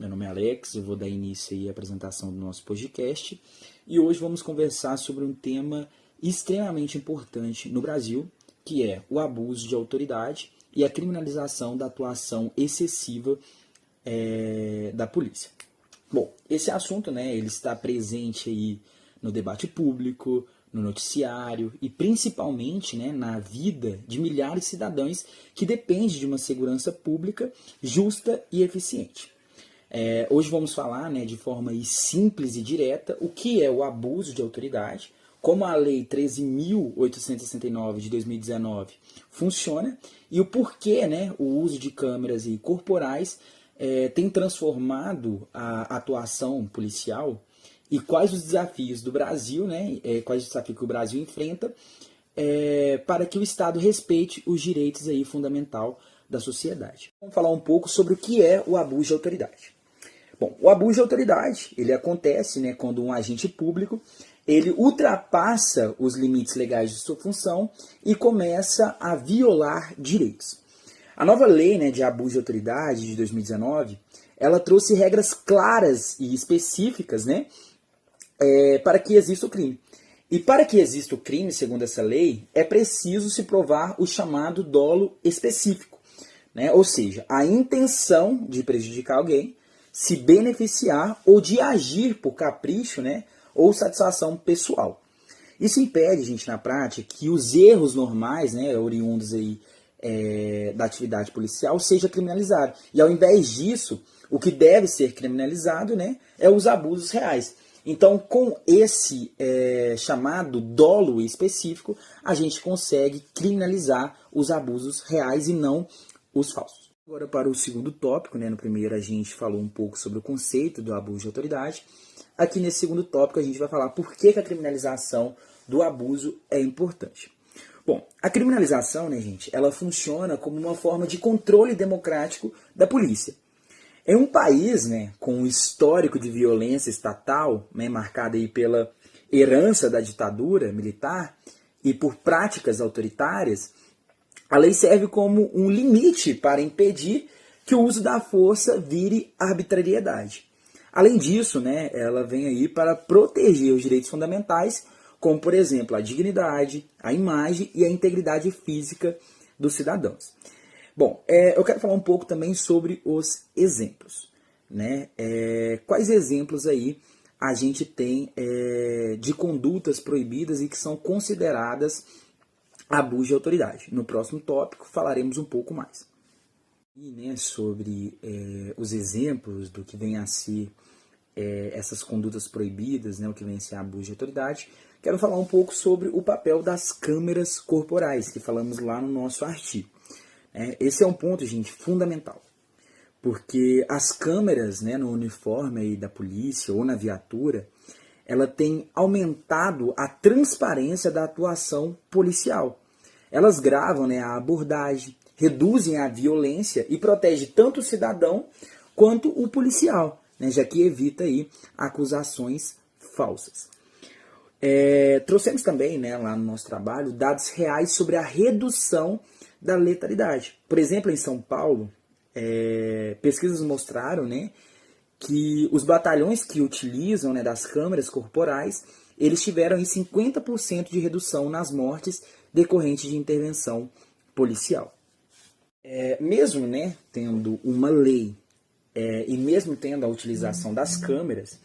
Meu nome é Alex, eu vou dar início aí à apresentação do nosso podcast e hoje vamos conversar sobre um tema extremamente importante no Brasil, que é o abuso de autoridade e a criminalização da atuação excessiva da polícia. Bom, esse assunto, né, ele está presente aí no debate público, no noticiário e principalmente, né, na vida de milhares de cidadãos que dependem de uma segurança pública justa e eficiente. Hoje vamos falar, né, de forma simples e direta o que é o abuso de autoridade, como a Lei 13.869 de 2019 funciona e o porquê, né, o uso de câmeras e corporais tem transformado a atuação policial e quais os desafios do Brasil, né, quais os desafios que o Brasil enfrenta para que o Estado respeite os direitos aí fundamentais da sociedade. Vamos falar um pouco sobre o que é o abuso de autoridade. Bom, o abuso de autoridade, ele acontece, né, quando um agente público ele ultrapassa os limites legais de sua função e começa a violar direitos. A nova lei, né, de abuso de autoridade de 2019, ela trouxe regras claras e específicas, né, para que exista o crime. E para que exista o crime, segundo essa lei, é preciso se provar o chamado dolo específico, né, ou seja, a intenção de prejudicar alguém, se beneficiar ou de agir por capricho, né, ou satisfação pessoal. Isso impede, gente, na prática, que os erros normais, né, oriundos aí, da atividade policial seja criminalizado. E ao invés disso, o que deve ser criminalizado, né, é os abusos reais. Então, com esse chamado dolo específico, a gente consegue criminalizar os abusos reais e não os falsos. Agora para o segundo tópico, né? No primeiro a gente falou um pouco sobre o conceito do abuso de autoridade. Aqui nesse segundo tópico a gente vai falar por que a criminalização do abuso é importante. Bom, a criminalização, né, gente, ela funciona como uma forma de controle democrático da polícia. Em um país, né, com um histórico de violência estatal, né, marcado aí pela herança da ditadura militar e por práticas autoritárias, a lei serve como um limite para impedir que o uso da força vire arbitrariedade. Além disso, né, ela vem aí para proteger os direitos fundamentais, como, por exemplo, a dignidade, a imagem e a integridade física dos cidadãos. Bom, eu quero falar um pouco também sobre os exemplos, né? Quais exemplos aí a gente tem de condutas proibidas e que são consideradas abuso de autoridade. No próximo tópico falaremos um pouco mais. E, né, sobre os exemplos do que vem a ser essas condutas proibidas, né, o que vem a ser abuso de autoridade, quero falar um pouco sobre o papel das câmeras corporais, que falamos lá no nosso artigo. Esse é um ponto, gente, fundamental, porque as câmeras, né, no uniforme aí da polícia ou na viatura, ela tem aumentado a transparência da atuação policial. Elas gravam, né, a abordagem, reduzem a violência e protegem tanto o cidadão quanto o policial, né, já que evita aí acusações falsas. Trouxemos também, né, lá no nosso trabalho dados reais sobre a redução da letalidade. Por exemplo, em São Paulo, pesquisas mostraram, né, que os batalhões que utilizam, né, das câmeras corporais, eles tiveram em 50% de redução nas mortes decorrentes de intervenção policial. Mesmo, né, tendo uma lei e mesmo tendo a utilização das câmeras,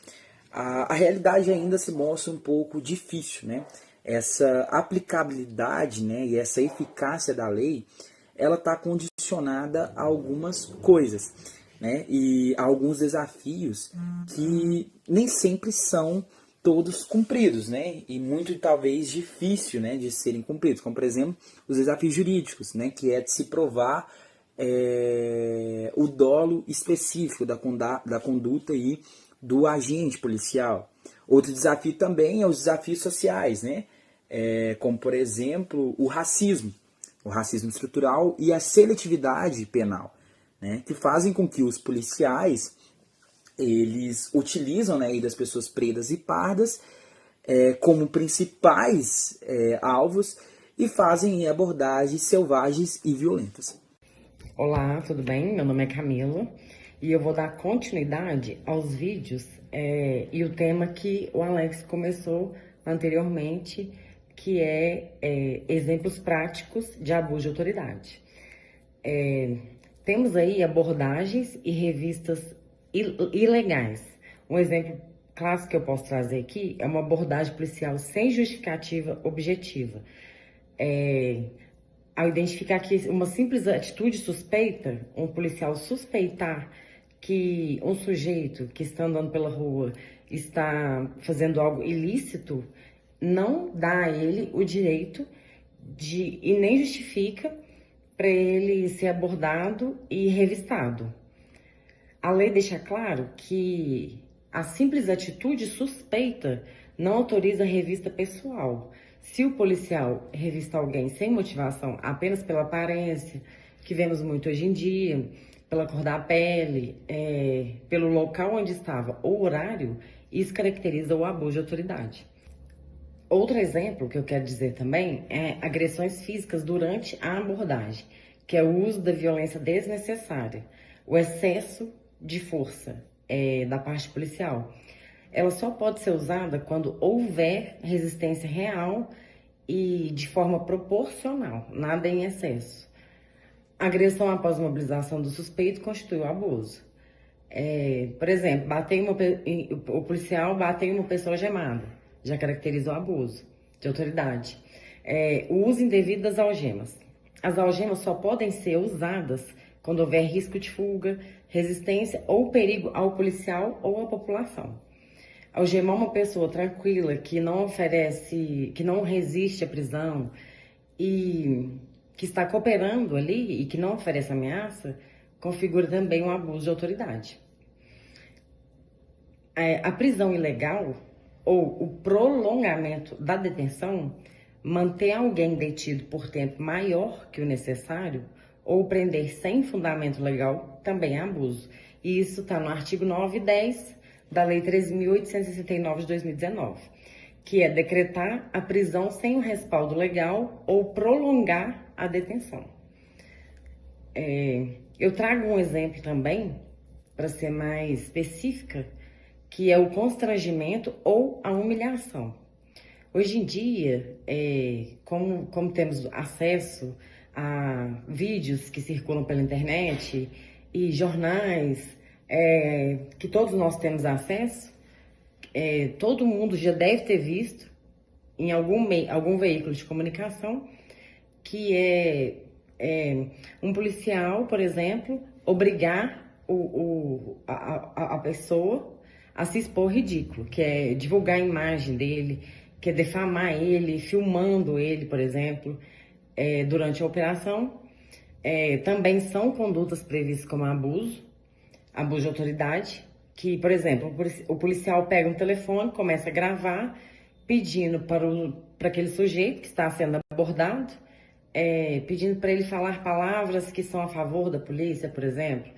a realidade ainda se mostra um pouco difícil, né? Essa aplicabilidade, né, e essa eficácia da lei, ela está condicionada a algumas coisas, né, e a alguns desafios que nem sempre são todos cumpridos, né, e muito talvez difícil, né, de serem cumpridos, como por exemplo os desafios jurídicos, né, que é de se provar o dolo específico da conduta aí do agente policial. Outro desafio também é os desafios sociais, né, como por exemplo o racismo estrutural e a seletividade penal, né, que fazem com que os policiais eles utilizam, né, das pessoas pretas e pardas como principais alvos e fazem abordagens selvagens e violentas. Olá, tudo bem? Meu nome é Camila e eu vou dar continuidade aos vídeos e o tema que o Alex começou anteriormente, que é exemplos práticos de abuso de autoridade. Temos aí abordagens e revistas ilegais. Um exemplo clássico que eu posso trazer aqui é uma abordagem policial sem justificativa objetiva. Ao identificar que uma simples atitude suspeita, um policial suspeitar que um sujeito que está andando pela rua está fazendo algo ilícito, não dá a ele o direito e nem justifica para ele ser abordado e revistado. A lei deixa claro que a simples atitude suspeita não autoriza a revista pessoal. Se o policial revista alguém sem motivação, apenas pela aparência, que vemos muito hoje em dia, pela cor da pele, pelo local onde estava ou horário, isso caracteriza o abuso de autoridade. Outro exemplo que eu quero dizer também é agressões físicas durante a abordagem, que é o uso da violência desnecessária, o excesso de força da parte policial. Ela só pode ser usada quando houver resistência real e de forma proporcional, nada em excesso. Agressão após mobilização do suspeito constitui o abuso. Por exemplo, o policial bateu em uma pessoa algemada, já caracteriza o abuso de autoridade. O uso indevido das algemas. As algemas só podem ser usadas quando houver risco de fuga, resistência ou perigo ao policial ou à população. Algemar uma pessoa tranquila, que não resiste à prisão e que está cooperando ali e que não oferece ameaça, configura também um abuso de autoridade. A prisão ilegal ou o prolongamento da detenção, manter alguém detido por tempo maior que o necessário ou prender sem fundamento legal também é abuso. E isso está no artigo 9 e 10 da Lei 13.869 de 2019, que é decretar a prisão sem o respaldo legal ou prolongar a detenção. Eu trago um exemplo também, para ser mais específica, que é o constrangimento ou a humilhação. Hoje em dia, como temos acesso a vídeos que circulam pela internet e jornais, que todos nós temos acesso, todo mundo já deve ter visto em algum veículo de comunicação que um policial, por exemplo, obrigar a pessoa a se expor ridículo, que é divulgar a imagem dele, que é defamar ele, filmando ele, por exemplo, durante a operação. Também são condutas previstas como abuso de autoridade, que, por exemplo, o policial pega um telefone, começa a gravar, pedindo para aquele sujeito que está sendo abordado, pedindo para ele falar palavras que são a favor da polícia, por exemplo.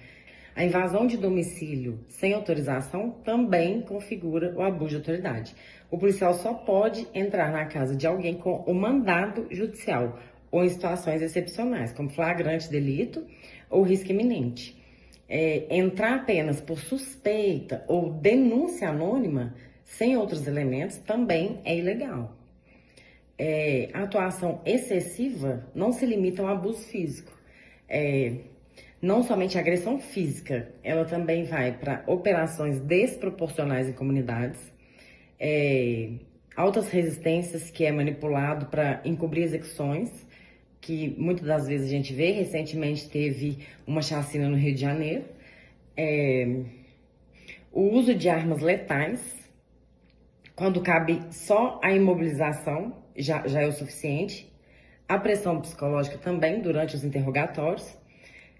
A invasão de domicílio sem autorização também configura o abuso de autoridade. O policial só pode entrar na casa de alguém com o mandado judicial ou em situações excepcionais, como flagrante delito ou risco iminente. Entrar apenas por suspeita ou denúncia anônima, sem outros elementos, também é ilegal. A atuação excessiva não se limita ao abuso físico. Não somente a agressão física, ela também vai para operações desproporcionais em comunidades, altas resistências, que é manipulado para encobrir execuções, que muitas das vezes a gente vê. Recentemente teve uma chacina no Rio de Janeiro. O uso de armas letais, quando cabe só a imobilização, já é o suficiente. A pressão psicológica também durante os interrogatórios.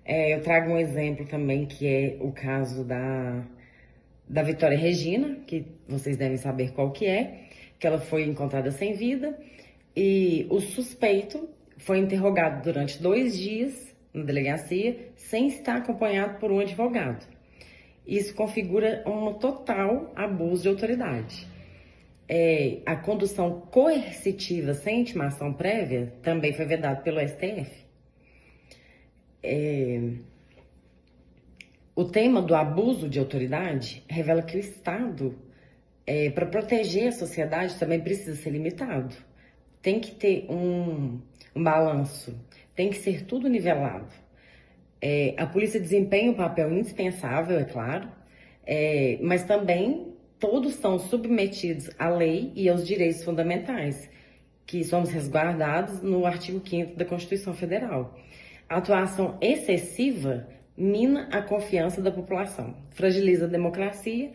Eu trago um exemplo também, que é o caso da Vitória Regina, que vocês devem saber qual que ela foi encontrada sem vida, e o suspeito foi interrogado durante 2 dias na delegacia, sem estar acompanhado por um advogado. Isso configura um total abuso de autoridade. A condução coercitiva sem intimação prévia também foi vedada pelo STF. O tema do abuso de autoridade revela que o Estado, para proteger a sociedade, também precisa ser limitado. Tem que ter um balanço, tem que ser tudo nivelado. A polícia desempenha um papel indispensável, é claro, mas também todos estão submetidos à lei e aos direitos fundamentais, que somos resguardados no artigo 5º da Constituição Federal. A atuação excessiva mina a confiança da população, fragiliza a democracia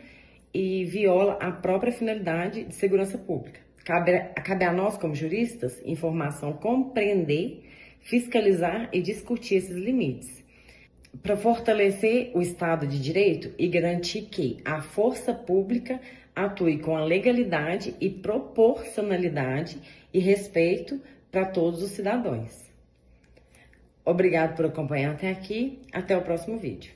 e viola a própria finalidade de segurança pública. Cabe a nós, como juristas, em formação, compreender, fiscalizar e discutir esses limites, para fortalecer o Estado de Direito e garantir que a força pública atue com a legalidade e proporcionalidade e respeito para todos os cidadãos. Obrigado por acompanhar até aqui. Até o próximo vídeo.